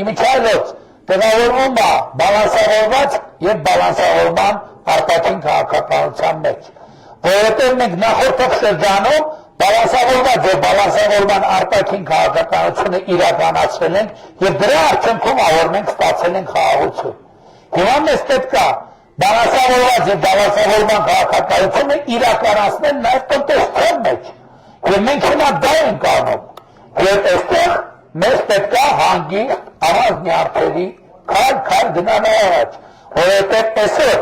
իմիջայլոց տեղավորվում է բալանսավորված եւ բալանսավորման արտաքին քաղաքականության մեջ, որովհետեւ մենք նախորդող շրջանում բալանսավորված եւ բալանսավորման արտաքին քաղաքականությունը իրականացրել ենք եւ դրա արդյունքում որ մենք ստացել ենք խաղաղություն։ Հիմա մեզ պետք է բալանսավորված եւ բալանսավորման քաղաքականությունը իրականացնել նաեւ տնտեսության մեջ եւ մենք հիմա դա ենք անում եւ այստեղ մեզ պետք է հանգիստ առանց նյարդերի քայլ գնալ առաջ, որովհետեւ այսօր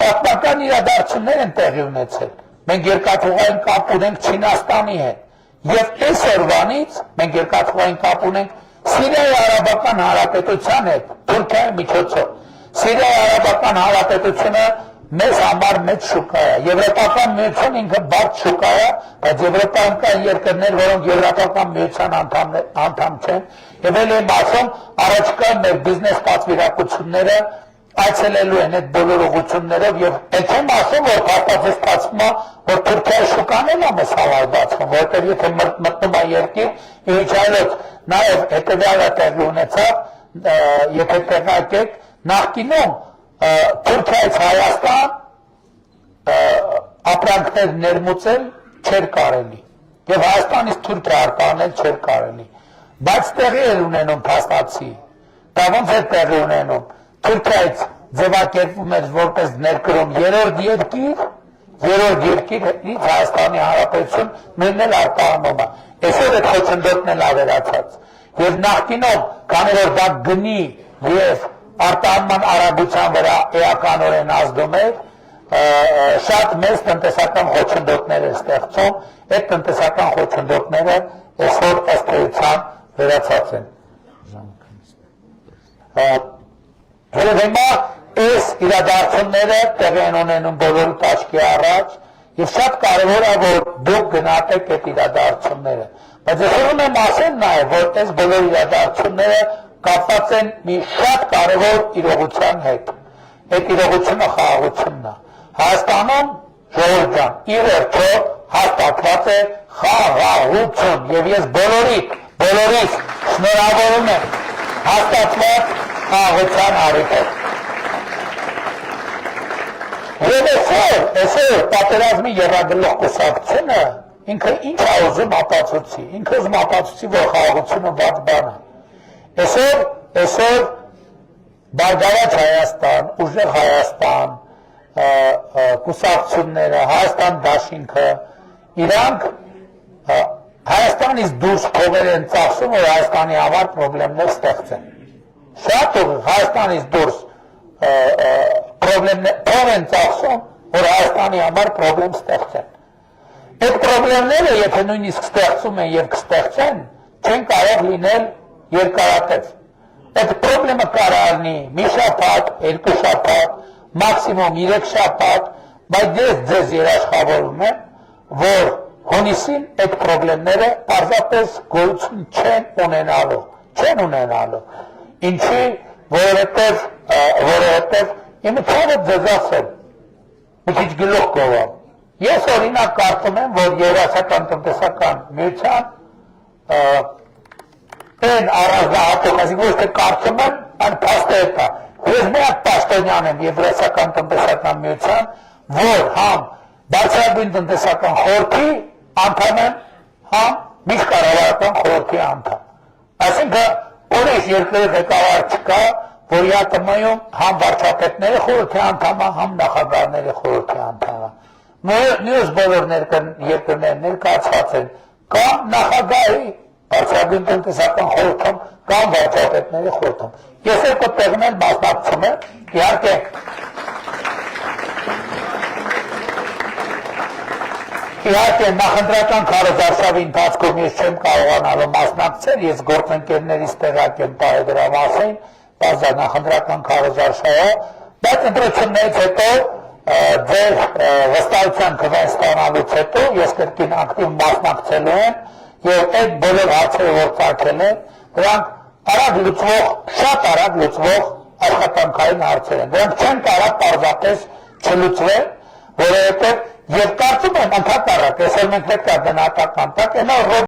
պատմական իրադարձություններ են տեղի ունեցել։ Մենք երկաթուղային կապ ունենք Չինաստանի հետ եւ այսօրվանից մենք երկաթուղային կապ ունենք Սիրիայի Արաբական Հանրապետության հետ Թուրքիայի միջոցով։ Սիրիայի Արաբական Հանրապետությունը մեզ համար մեծ շուկա է։ Եվրոպական միությունը ինքը բարդ շուկա է, բայց եվրոպական երկրներ, որոնք Եվրոպական միության անդամ չեն, եւ էլ եմ ասում, առաջկա մեր բիզնես պատվիրակությունները այցելելու են այդ բոլոր ուղղություններով եւ այդ չեմ ասում, որ փաստացում է, որ Թուրքիայի շուկան էլ է մեզ համար բացվում, որտեղ եթե մտնում է երկիր, իհարկե նաեւ հետեւյալը տեղի ունեցավ, եթե տեղեկեք, նախկինում Թուրքիայից Հայաստան ապրանքներ ներմուծել չէր կարելի եւ Հայաստանից Թուրքիա արտանել չէր կարելի, բայց տեղի էր ունենում փաստացի, դա ոնց է տեղի ունենում, Թուրքիայից ձևակերպվում էր որպես ներկրում երրորդ երկիրից Հայաստանի Հանրապետություն նույնն էլ արտահանում է, այսօր այդ խոչընդոտն էլ ավերացած եւ նախկինում քանի որ դա գնի եւ արտահանման արագության վրա էականորեն ազդում էր, շատ մեծ տնտեսական խոչընդոտներ է ստեղծում, այդ տնտեսական խոչընդոտները այսօր ըստ էության վերացած են։ Եվ հիմա այս իրադարձությունները տեղի են ունենում բոլորի աչքի առաջ եւ շատ կարեւոր է որ դուք գնահատեք այդ իրադարձությունները, բայց ես ուզում եմ ասել նաեւ որ այս բոլոր իրադարձությունները կապված են մի շատ կարևոր իրողության հետ։ Այդ իրողությունը խաղաղությունն է։ Հայաստանում ժողովուրդ ջան, ի վերջո հաստատված է խաղաղություն եւ ես բոլորիս շնորհավորում եմ հաստատված խաղաղության առիթով։ Եվ այսօր պատերազմի եռագլուխ կուսակցությունը ինքը ինչ է ուզում ապացուցի, ինքը ուզում ապացուցի որ խաղաղությունը վատ բան է։ Այսօր Բարգավաճ Հայաստան, Ուժեղ Հայաստան, կուսակցությունները, Հայաստան դաշինքը, իրանք Հայաստանից դուրս փողեր են ծախսում, որ Հայաստանի համար պրոբլեմներ ստեղծեն։ Շատ Հայաստանից դուրս փող են ծախսում, որ Հայաստանի համար պրոբլեմ ստեղծեն։ Այդ պրոբլեմները, եթե նույնիսկ ստեղծում են եւ կստեղծեն, չեն կարող լինել երկարատև։ Այդ պրոբլեմը կարողանի մի շաբաթ, երկու շաբաթ, մաքսիմում 3 շաբաթ, բայց ես ձեզ երաշխավորում եմ, որ հունիսին այդ պրոբլեմները պարզապես գոյություն չեն ունենալու։ Ինչի, որովհետև իմը չավը ձեզ ասել, մի քիչ գլուխ կովամ։ Ես օրինակ կարծում եմ, որ Եվրասիական տնտեսական միության են առանձնահատուկ, այսինքն ոչ թե կարծում եմ, այլ փաստը է դա։ Ես միակ պաշտոնյան եմ Եվրասիական տնտեսական միության, որ համ բարձրագույն տնտեսական խորհրդի անդամ եմ, համ միջկառավարական խորհրդի անդամ։ Այսինքն ուրիշ երկրի ղեկավար չկա, որ ԵԱՏՄ-ում համ վարչապետների խորհրդի անդամ է, համ նախագահների խորհրդի անդամ է։ Մյուս բոլոր երկրները ներկայացված են կամ նախագահի բարձրագույն տնտեսական խորհրդում կամ վարչապետների խորհրդում։ Ես երկու տեղն էլ մասնակցում եմ, իհարկե նախընտրական քարոզարշավի ընթացքում ես չեմ կարողանալու մասնակցել, ես գործընկերներից տեղակ եմ տալի դրա մասին, բայց նախընտրական քարոզարշավը, բայց ընտրություններից հետո ձեր վստահության քվեն ստանալուց հետո ես կրկին ակտիվ մասնակցելու եմ եւ այդ բոլոր հարցերը որ ծագել են, դրանք շատ արագ լուծվող աշխատանքային հարցեր են։ Դրանք չեն կարող պարզապես չլուծվել, որովհետեւ եւ կարծում եմ ընդհանրապես, այսօր մենք պետք է գնահատական տակ,